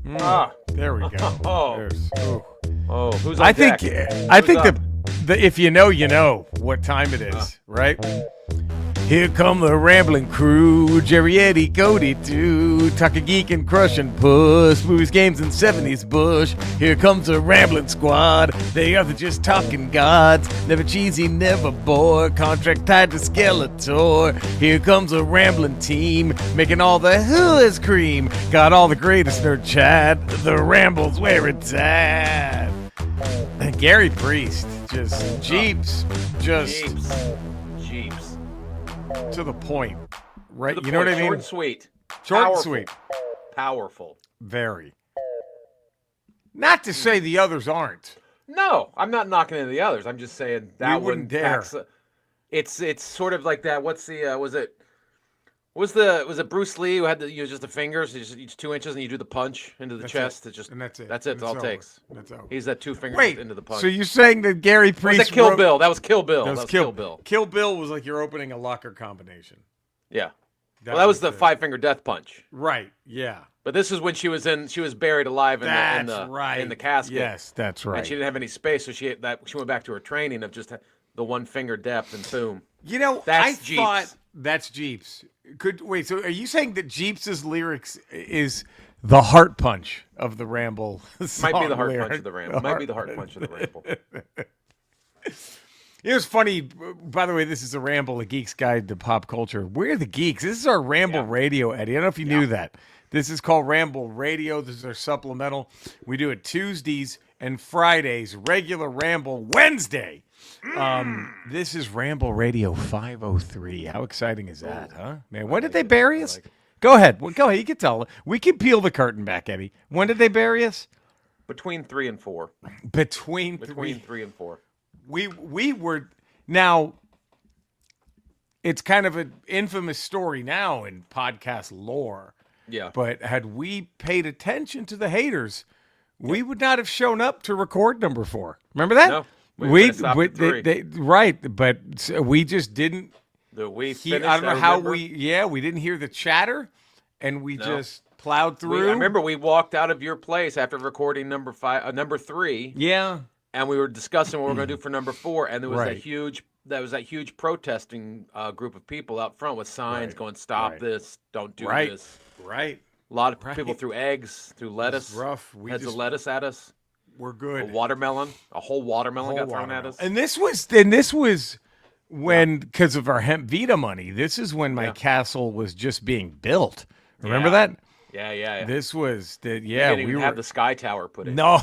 There we go. Who's on deck? I think the if you know what time it is, right? Here come the rambling crew, Jerry, Eddie, Cody, too. Talking geek and crushing puss, movies, games, and 70s bush. Here comes the rambling squad. They are the just talking gods. Never cheesy, never bored. Contract tied to Skeletor. Here comes a rambling team, making all the hooas cream. Got all the greatest nerd chat. The Ramble's where it's at. And Gary Priest, just Jeeps. To the point, right? You know what I mean? Short and sweet. Short and sweet. Powerful. Very. Not to say the others aren't. No, I'm not knocking into the others. I'm just saying that wouldn't dare. It's sort of like that. What's the was it Bruce Lee who had to use just the fingers, each 2 inches, and you do the punch into the chest? It's just and that's it. That's it. That's all it takes. That's over. He's that 2 fingers into the punch. So you're saying that Gary Priest was that Kill Bill? That was Kill Bill. That was Kill Bill. Kill Bill was like you're opening a locker combination. Yeah. That was the 5-finger death punch. Right. Yeah. But this is when she was buried alive in the casket. Yes, that's right. And she didn't have any space, so she went back to her training of just the 1-finger depth and boom. You know, that's I Jeeps. thought that's Jeeps. So are you saying that Jeeps' lyrics is the heart punch of the Ramble song? Might be the heart punch of the Ramble. Might be the heart punch of the Ramble. It was funny. By the way, this is a Ramble, a geek's guide to pop culture. We're the geeks. This is our Ramble Radio, Eddie. I don't know if you knew that. This is called Ramble Radio. This is our supplemental. We do it Tuesdays and Fridays. Regular Ramble Wednesday. This is Ramble Radio 503. How exciting is that, huh? Man, when did they bury us? Go ahead. Go ahead. You can tell. We can peel the curtain back, Eddie. When did they bury us? Between 3 and 4. Between 3 and 4. We were now. It's kind of an infamous story now in podcast lore. Yeah. But had we paid attention to the haters, we would not have shown up to record number 4. Remember that? No. Right, but we just didn't. I don't know how we didn't hear the chatter, and we just plowed through. I remember we walked out of your place after recording number 3. Yeah, and we were discussing what we were going to do for number 4, and there was that huge protesting group of people out front with signs going, "Stop this! Don't do this!" Right. A lot of people threw eggs, threw lettuce, rough. Heads of lettuce at us. We're good. A whole watermelon got thrown at us. And this was when, because of our Hemp Vita money, this is when my castle was just being built. Remember that? Yeah. This was we didn't even have the Sky Tower put in. No.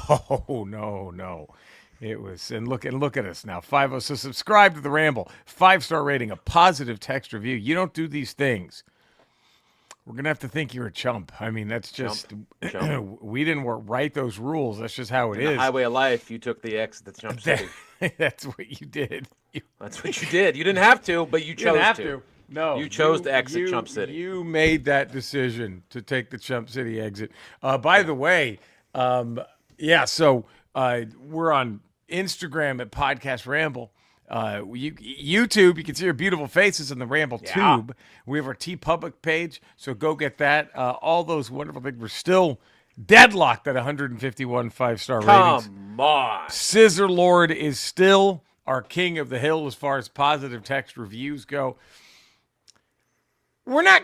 It was, and look at us now. 50. So subscribe to the Ramble. 5-star rating, a positive text review. You don't do these things, we're going to have to think you're a chump. I mean, that's just, we didn't write those rules. That's just how it is. The highway of life, you took the exit to Chump City. That's what you did. That's what you did. You didn't have to, but you chose to. No. You chose to exit Chump City. You made that decision to take the Chump City exit. By the way, so we're on Instagram at Podcast Ramble. YouTube, you can see our beautiful faces in the Ramble Tube. We have our TeePublic page, so go get that. All those wonderful things. We're still deadlocked at 151 5-star ratings. Come on. Scissor Lord is still our king of the hill as far as positive text reviews go. We're not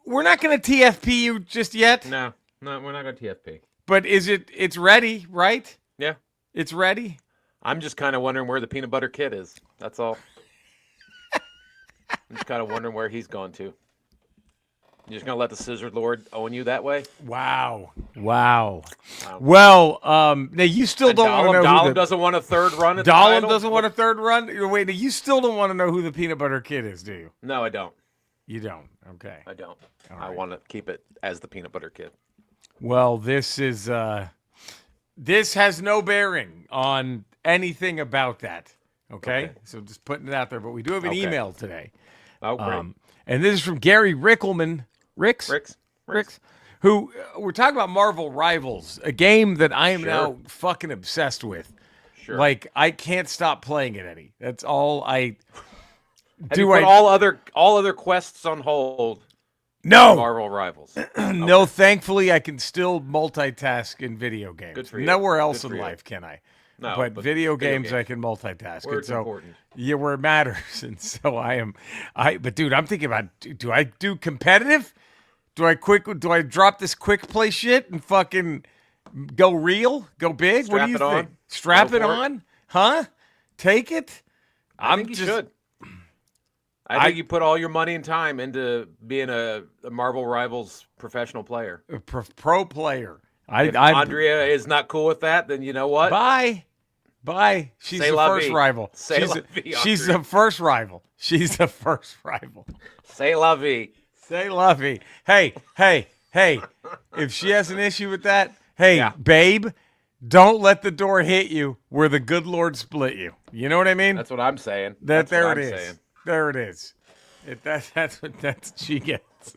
going to TFP you just yet. No, we're not going to TFP. But it's ready, right? Yeah. It's ready. I'm just kind of wondering where the peanut butter kid is. That's all. I'm just kind of wondering where he's gone to. You're just going to let the Scissor Lord own you that way? Wow. Well, now you still don't want to know Dahlem doesn't want a third run at the title? title? Doesn't want a third run? Wait, you still don't want to know who the peanut butter kid is, do you? No, I don't. You don't? Okay. I don't. All I right. want to keep it as the peanut butter kid. Well, this has no bearing on anything about that. Okay? So just putting it out there. But we do have an email today. Oh, great. And this is from Gary Rickelman. Ricks, who we're talking about Marvel Rivals, a game that I am now fucking obsessed with. Sure. Like, I can't stop playing it, Eddie. That's all I do. Put all other quests on hold No. Marvel Rivals. No, thankfully I can still multitask in video games. Good for you. Nowhere else Good for in you. life can I. No, but video games I can multitask. Where it's so, important. Yeah, where it matters. And so but dude, I'm thinking about, do I do competitive? Do I drop this quick play shit and fucking go real? Go big? What do you think? Strap it on? Huh? Take it? I think you should. I think you put all your money and time into being a Marvel Rivals professional player. A pro player. If Andrea is not cool with that, then you know what? Bye. She's the first rival. She's the first rival. She's the first rival. Say la vie. Say la vie. Hey. If she has an issue with that, babe, don't let the door hit you where the good Lord split you. You know what I mean? That's what I'm saying. There it is. There it is. That's what she gets.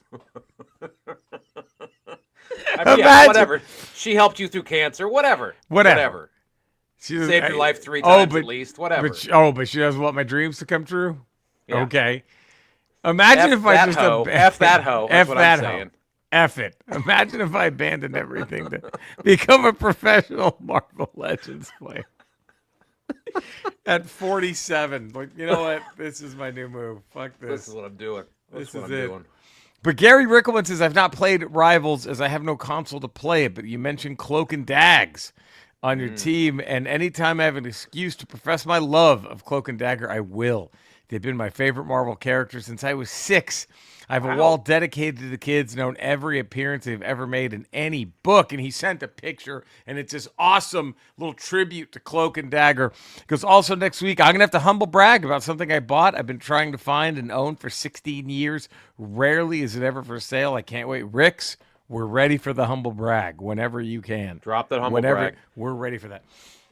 I mean, yeah, whatever. She helped you through cancer. Whatever. She saved your life 3 times at least. Whatever. But she doesn't want my dreams to come true? Yeah. Okay. Imagine if I just... F that hoe. That's what I'm saying. F it. Imagine if I abandoned everything to become a professional Marvel Legends player. At 47. Like, you know what? This is my new move. Fuck this. This is what I'm doing. This is it. But Gary Rickelman says, I've not played Rivals as I have no console to play it, but you mentioned Cloak and Dags on your team, and anytime I have an excuse to profess my love of Cloak and Dagger, I will. They've been my favorite Marvel character since I was 6. I have a wall dedicated to the kids, known every appearance they've ever made in any book. And he sent a picture, and it's this awesome little tribute to Cloak and Dagger. Because also next week, I'm going to have to humble brag about something I bought. I've been trying to find and own for 16 years. Rarely is it ever for sale. I can't wait. Ricks, we're ready for the humble brag whenever you can. Drop that humble brag. We're ready for that.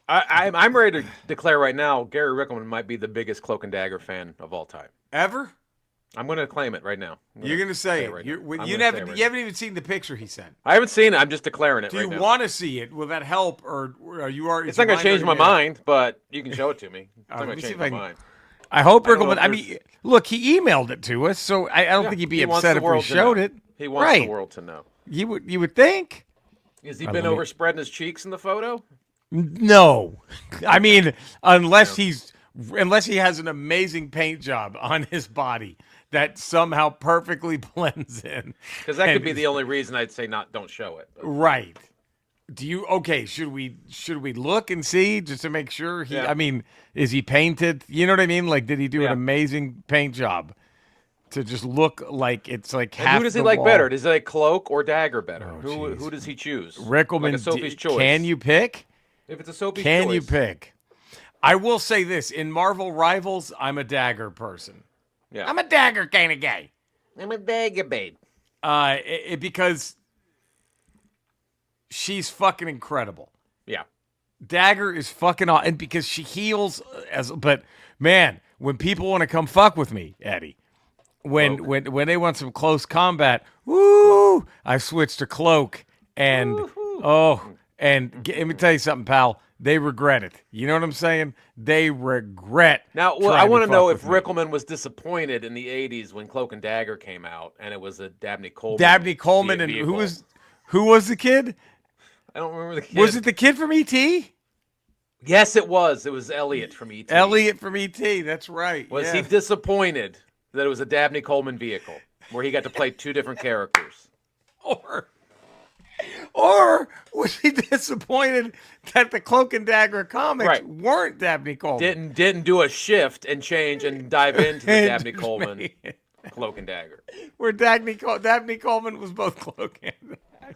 I'm ready to declare right now, Gary Rickelman might be the biggest Cloak and Dagger fan of all time. Ever? I'm going to claim it right now. You're going to say it. Right you haven't even seen the picture he sent. I haven't seen it. I'm just declaring it. Do you want to see it? Will that help, or are you already? It's not going to change my mind, but you can show it to me. It's not going to change my mind. I hope Rickelman. I mean, look, he emailed it to us, so I don't think he'd be upset if we showed it. He wants the world to know. You would think. Has he been overspreading his cheeks in the photo? No, I mean unless he has an amazing paint job on his body that somehow perfectly blends in. Because that could be the only reason I'd say don't show it. But. Right. Should we look and see just to make sure I mean, is he painted? You know what I mean? Like, did he do an amazing paint job to just look like it's like half and who does he like better? Does he like Cloak or Dagger better? Who does he choose? Rickelman, like a Sophie's choice. Can you pick? If it's a Sophie's choice. Can you pick? I will say this. In Marvel Rivals, I'm a Dagger person. Yeah. I'm a Dagger kind of guy. I'm a Dagger babe. Because she's fucking incredible. Yeah. Dagger is fucking awesome. And because she heals but man, when people want to come fuck with me, Eddie, when they want some close combat, woo, I switch to Cloak and let me tell you something, pal. They regret it. You know what I'm saying? They regret. Now, I want to know if Rickelman was disappointed in the '80s when Cloak and Dagger came out, and it was a Dabne Coleman. Dabne Coleman, and who was the kid? I don't remember the kid. Was it the kid from E.T.? Yes, it was. It was Elliot from E.T. Elliot from E.T. That's right. Was he disappointed that it was a Dabne Coleman vehicle where he got to play 2 different characters? Or was he disappointed that the Cloak and Dagger comics weren't Dabne Coleman? Didn't do a shift and change and dive into the Dabne Coleman Cloak and Dagger. Where Dabne Coleman was both Cloak and Dagger.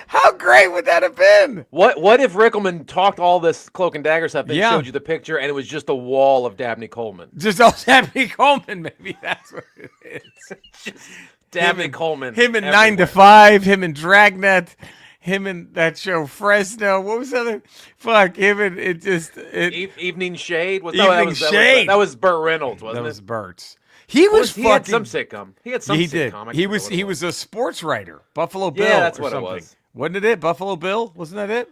How great would that have been? What if Rickelman talked all this Cloak and Dagger stuff and showed you the picture and it was just a wall of Dabne Coleman? Just all Dabne Coleman, maybe that's what it is. Just Dabne Coleman. Him in 9 to 5, him in Dragnet, him in that show Fresno. What was the other? Fuck, him in Evening Shade? Shade. That was Burt Reynolds, wasn't it? That was Burt's. He had some sitcom. He had some sitcom. He was a sports writer. Buffalo Bill. Yeah, that's or what something. it was. Wasn't it? Buffalo Bill? Wasn't that it?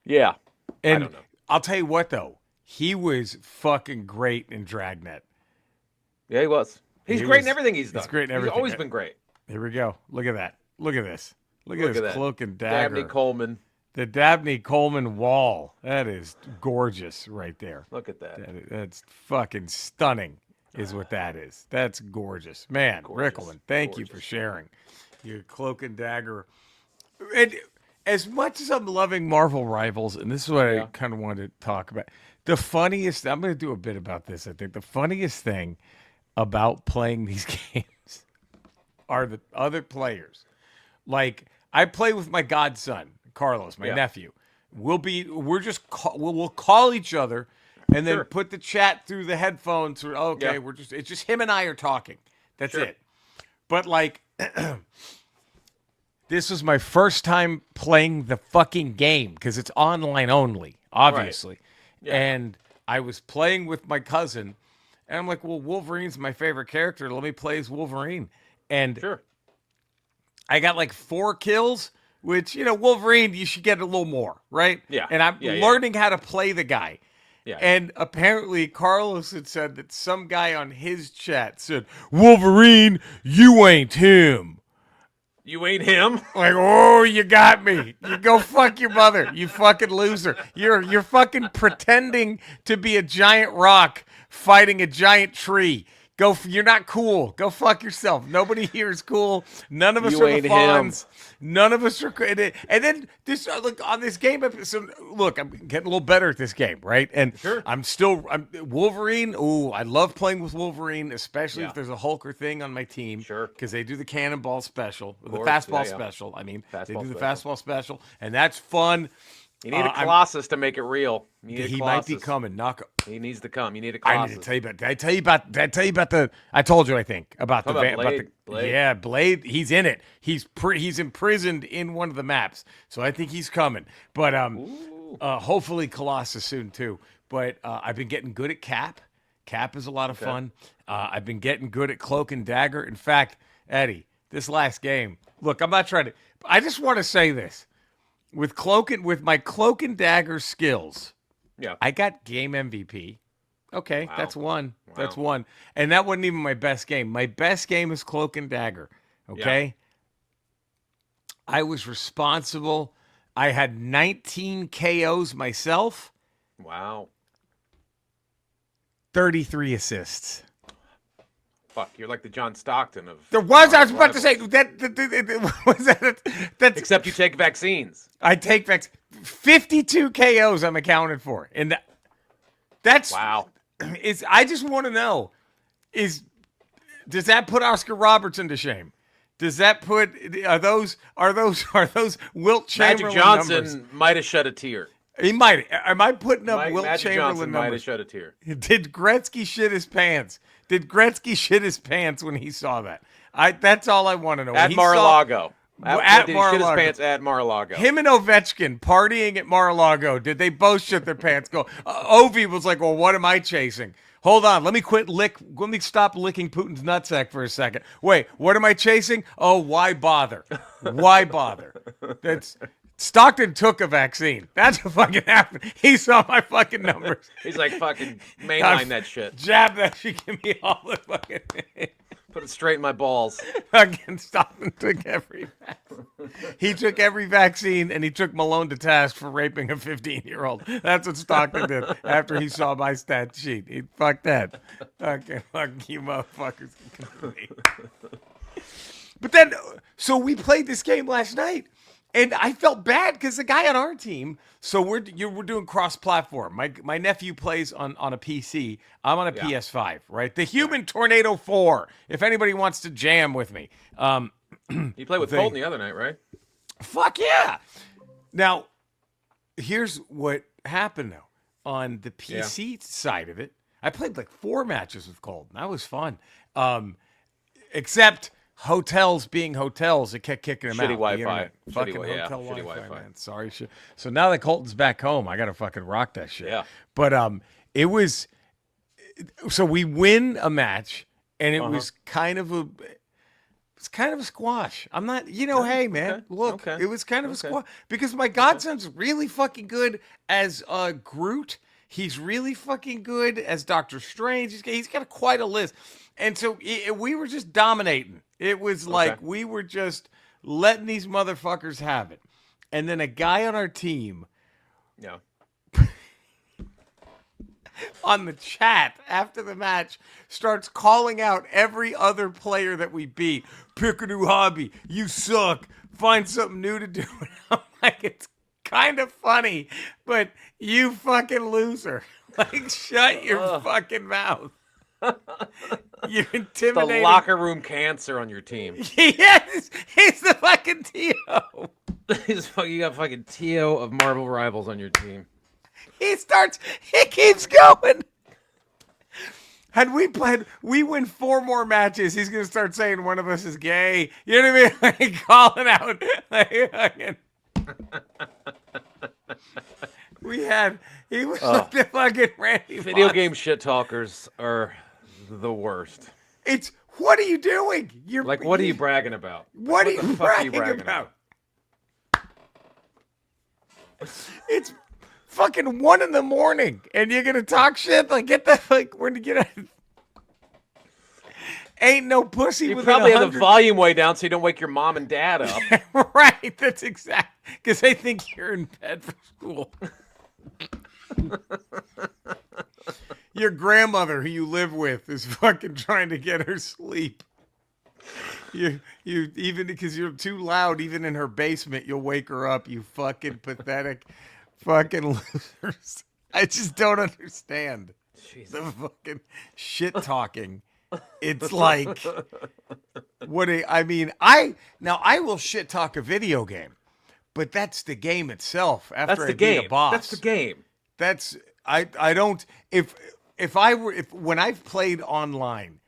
Yeah. And I don't know. I'll tell you what though, he was fucking great in Dragnet. Yeah, he was. He's great in everything he's done. He's great in everything. He's always been great. Here we go. Look at that. Look at this. Look at this Cloak and Dagger. Dabney Coleman. The Dabney Coleman wall. That is gorgeous right there. Look at that. That's fucking stunning is what that is. That's gorgeous. Man, Rickleman, thank you for sharing your Cloak and Dagger. And as much as I'm loving Marvel Rivals, and this is what I kind of wanted to talk about, the funniest, I'm going to do a bit about this, I think. The funniest thing about playing these games are the other players. Like, I play with my godson, Carlos, my nephew. We'll call each other and then put the chat through the headphones. Okay, it's just him and I are talking. That's it. But like, this was my first time playing the fucking game because it's online only, obviously. Right. Yeah. And I was playing with my cousin, and I'm like, well, Wolverine's my favorite character. Let me play as Wolverine. And I got like 4 kills, which, Wolverine, you should get a little more, right? Yeah. And I'm learning how to play the guy. Yeah. And apparently Carlos had said that some guy on his chat said, Wolverine, you ain't him. You ain't him? Like, oh, you got me. You go fuck your mother, you fucking loser. You're fucking pretending to be a giant rock fighting a giant tree. You're not cool. Go fuck yourself. Nobody here is cool. None of us are the fawns. None of us are. And then this, look, on this game episode, look, I'm getting a little better at this game, right? And I'm Wolverine. Ooh, I love playing with Wolverine, especially if there's a Hulker thing on my team. Sure. Because they do the cannonball special, the fastball special. I mean, they do the fastball special, and that's fun. You need a Colossus to make it real. He might be coming. He needs to come. You need a Colossus. I need to tell you about. Did I tell you about the? I told you, I think, about Blade. Yeah, Blade. He's in it. He's imprisoned in one of the maps, so I think he's coming. But hopefully Colossus soon too. But I've been getting good at Cap. Cap is a lot of fun. I've been getting good at Cloak and Dagger. In fact, Eddie, this last game. Look, I'm not trying to. I just want to say this. With my Cloak and Dagger skills, I got game MVP. Okay, that's one. Wow. That's one. And that wasn't even my best game. My best game is Cloak and Dagger. Okay? I was responsible. I had 19 KOs myself. Wow. 33 assists. Fuck, you're like the John Stockton of... I was about to say, except you take vaccines. I take vaccines. 52 KOs I'm accounted for. And that's... Wow. I just want to know, does that put Oscar Robertson to shame? Does that put... Are those Wilt Chamberlain Magic Johnson numbers? Might have shed a tear. He might. Am I putting up Wilt Magic Chamberlain Johnson numbers? Might have shed a tear. Did Gretzky shit his pants? Did Gretzky shit his pants when he saw that? That's all I want to know. At Mar-a-Lago. At Mar-a-Lago. Mar-a-Lago. He shit his pants at Mar-a-Lago. Him and Ovechkin partying at Mar-a-Lago. Did they both shit their pants? Go. Ovi was like, well, what am I chasing? Hold on. Let me stop licking Putin's nutsack for a second. Wait, what am I chasing? Oh, why bother? Why bother? Stockton took a vaccine. That's what fucking happened. He saw my fucking numbers. He's like, fucking mainline that shit. Jab that shit. Give me all the fucking... Put it straight in my balls. Fucking Stockton took every vaccine. He took every vaccine, and he took Malone to task for raping a 15-year-old. That's what Stockton did after he saw my stat sheet. Fuck that. Okay, fuck you motherfuckers. But then, so we played this game last night. And I felt bad because the guy on our team, so we're doing cross-platform. My nephew plays on a PC. I'm on a PS5, right? The Human Tornado 4, if anybody wants to jam with me. You played with Colton the other night, right? Fuck yeah. Now, here's what happened, though. On the PC side of it, I played like 4 matches with Colton. That was fun. Except... hotels being hotels, it kept kicking him out. Wi-Fi. Fucking hotel Wi-Fi, man. Sorry. So now that Colton's back home, I got to fucking rock that shit. Yeah. But it was... So we win a match, and it was kind of It's kind of a squash. I'm not, hey, man, look, okay, it was kind of a okay. squash because my godson's really fucking good as Groot. He's really fucking good as Doctor Strange. He's got quite a list. And so we were just dominating. It was like we were just letting these motherfuckers have it. And then a guy on our team Yeah. on the chat after the match starts calling out every other player that we beat. Pick a new hobby. You suck. Find something new to do. And I'm like, it's kind of funny, but you fucking loser. Like, shut your fucking mouth. You're intimidating. The locker room cancer on your team. Yes, he's the fucking T.O. You got fucking T.O. of Marvel Rivals on your team. He keeps going. Had we win 4 more matches, he's going to start saying one of us is gay. You know what I mean? Like, calling out. He was like the fucking Randy Video Moss. game shit talkers are the worst. What are you doing? What are you bragging about? What are the you fuck bragging about? It's fucking 1 a.m. and you're gonna talk shit? Like, get the fuck, where to get out? Ain't no pussy. You within probably have 100. the volume way down so you don't wake your mom and dad up. Right, that's exact. Because they think you're in bed for school. Your grandmother, who you live with, is fucking trying to get her sleep. You even because you're too loud, even in her basement, you'll wake her up. You fucking pathetic, fucking losers. I just don't understand the fucking shit talking. It's like, I will shit talk a video game, but that's the game itself. After I beat a boss, that's the game. That's I don't when I've played online,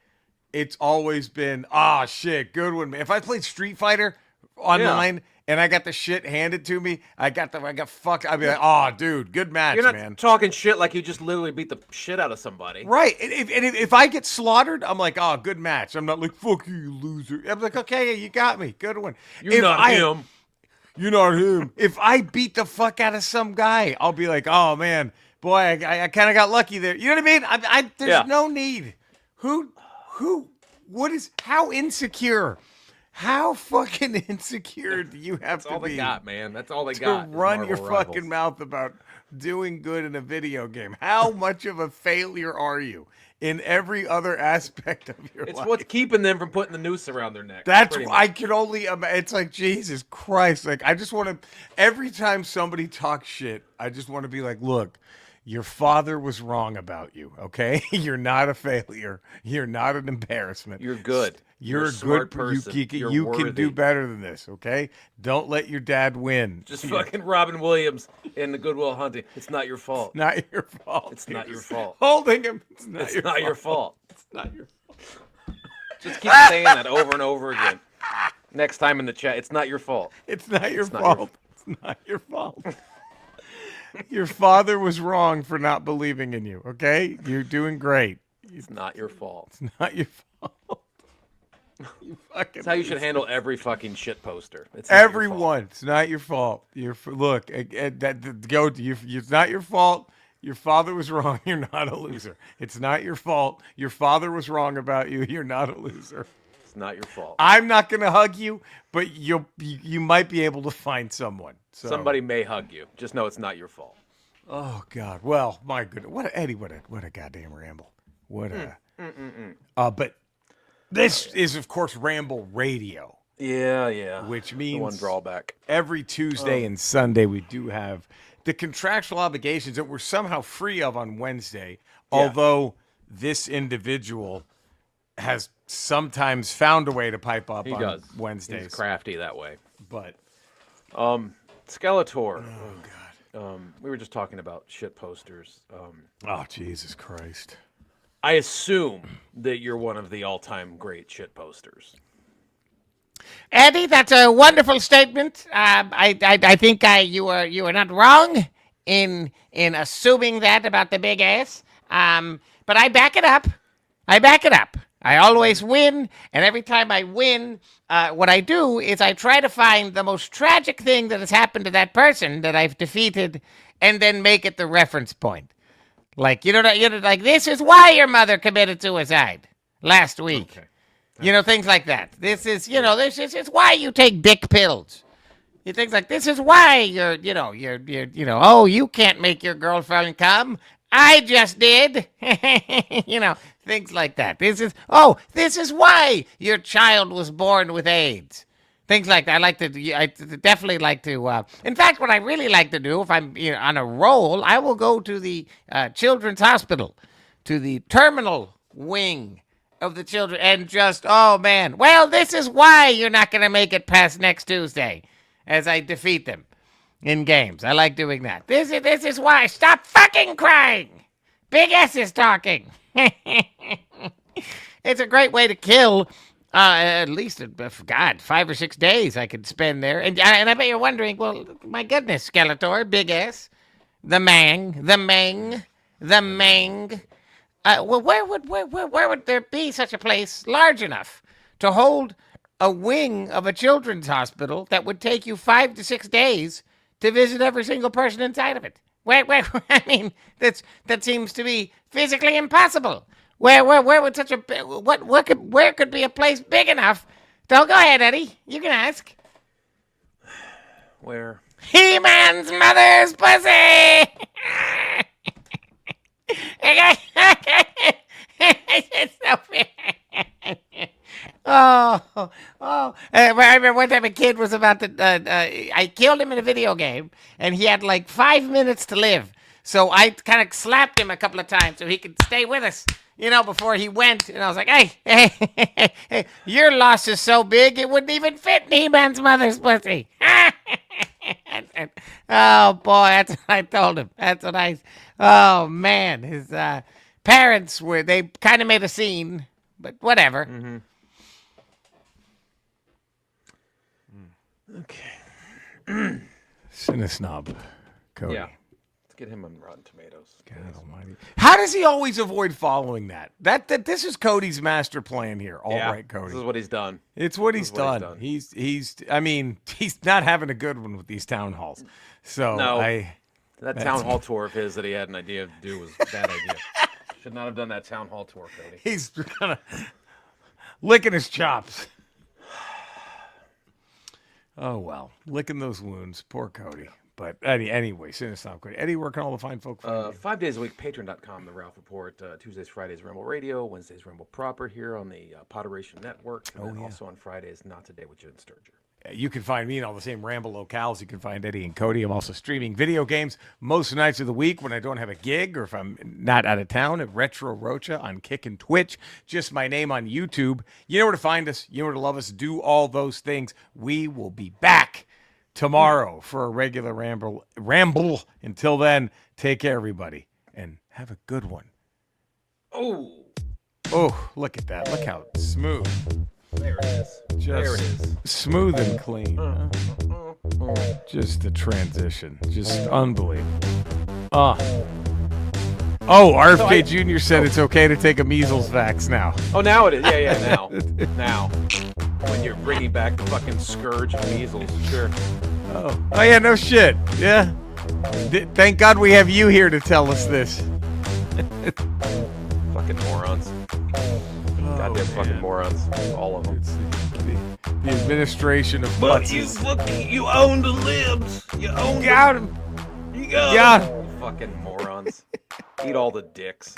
it's always been shit, good one. If I played Street Fighter online and I got the shit handed to me, I got fucked. I'd be like, dude, good match, You're not man. talking shit like you just literally beat the shit out of somebody. Right. And if I get slaughtered, I'm like, good match. I'm not like, fuck you loser. I'm like, okay, you got me. Good one. You're not him. You're not him. If I beat the fuck out of some guy, I'll be like, oh, man, boy, I kind of got lucky there. You know what I mean? There's no need. How insecure? How fucking insecure do you have That's to be? all they got, man. That's all they to got. run your fucking mouth about doing good in a video game. How much of a failure are you in every other aspect of your life? It's what's keeping them from putting the noose around their neck. That's I can only. It's like, Jesus Christ. Like, I just want to. Every time somebody talks shit, I just want to be like, look. Your father was wrong about you, okay? You're not a failure. You're not an embarrassment. You're good. You're a smart good person. You can do better than this, okay? Don't let your dad win. Just fucking Robin Williams in the Good Will Hunting. It's not your fault. Not your fault. It's not your fault. Holding him. It's not fault. your fault. It's not your fault. Just keep saying that over and over again. Next time in the chat, it's not your fault. It's not your fault. It's not your fault. Your father was wrong for not believing in you, okay? You're doing great. It's not your fault. It's not your fault. That's how you should handle every fucking shit poster. It's everyone. It's not your fault. Look, it's not your fault. Your father was wrong. You're not a loser. It's not your fault. Your father was wrong about you. You're not a loser. It's not your fault. I'm not going to hug you, but you might be able to find someone. So. Somebody may hug you. Just know it's not your fault. Oh God! Well, my goodness, what a goddamn ramble! But this is, of course, Ramble Radio. Yeah. Which means the one drawback. Every Tuesday and Sunday we do have the contractual obligations that we're somehow free of on Wednesday. Yeah. Although this individual has sometimes found a way to pipe up on Wednesdays. He's crafty that way. But Skeletor. Oh God. We were just talking about shit posters. Oh Jesus Christ. I assume that you're one of the all-time great shit posters. Eddie, that's a wonderful statement. I think you were not wrong in assuming that about the big ass. But I back it up. I always win, and every time I win, what I do is I try to find the most tragic thing that has happened to that person that I've defeated, and then make it the reference point. Like, like, this is why your mother committed suicide last week. Okay. Things like that. This is why you take dick pills. Things like, this is why you're, oh, you can't make your girlfriend come. I just did. Things like that. This is why your child was born with AIDS. Things like that. I definitely like to, in fact, what I really like to do, if I'm on a roll, I will go to the children's hospital, to the terminal wing of the children, and just, oh, man. Well, this is why you're not going to make it past next Tuesday, as I defeat them in games. I like doing that. This is why. Stop fucking crying. Big S is talking. It's a great way to kill at least, 5 or 6 days I could spend there. And I bet you're wondering, well, my goodness, Skeletor, Big S, the Mang. Well, where would there be such a place large enough to hold a wing of a children's hospital that would take you 5 to 6 days to visit every single person inside of it? I mean, that seems to be physically impossible. Where would such a where could be a place big enough? Don't go ahead, Eddie. You can ask. Where? He-Man's mother's pussy. It's so bad. I remember one time a kid was about to. I killed him in a video game, and he had like 5 minutes to live. So I kind of slapped him a couple of times so he could stay with us, before he went. And I was like, hey, your loss is so big it wouldn't even fit in He-Man's mother's pussy. Oh, boy, that's what I told him. Oh, man. His parents they kind of made a scene, but whatever. Mm-hmm. Okay. Cinesnob, Cody. Yeah. Get him on Rotten Tomatoes. God almighty. How does he always avoid following that? This is Cody's master plan here. All right, Cody. This is what he's done. It's what he's done. He's not having a good one with these town halls. So no, that town hall tour of his that he had an idea to do was a bad idea. Should not have done that town hall tour, Cody. He's kind of licking his chops. Oh well, licking those wounds. Poor Cody. But anyway, Cinesnob Cody. Eddie, where can all the fine folk find you? 5 days a week, patreon.com, The Ralph Report. Tuesdays, Fridays, Ramble Radio. Wednesdays, Ramble Proper here on the Potteration Network. And also on Fridays, Not Today with Jen Sturger. You can find me in all the same Ramble locales. You can find Eddie and Cody. I'm also streaming video games most nights of the week when I don't have a gig or if I'm not out of town at Retro Rocha on Kick and Twitch. Just my name on YouTube. You know where to find us. You know where to love us. Do all those things. We will be back tomorrow for a regular ramble. Until then, take care, everybody, and have a good one. Oh, look at that. Look how smooth. There it is. There it is. Smooth and clean. Just the transition. Just unbelievable. RFK Jr. said it's okay to take a measles vax now. Oh, now it is. Yeah, now. When you're bringing back the fucking scourge of measles, sure. Oh yeah, no shit. Yeah. Thank God we have you here to tell us this. Fucking morons. Goddamn fucking morons. All of them. The administration of But you own the libs. You own them. You got them. Fucking morons. Eat all the dicks.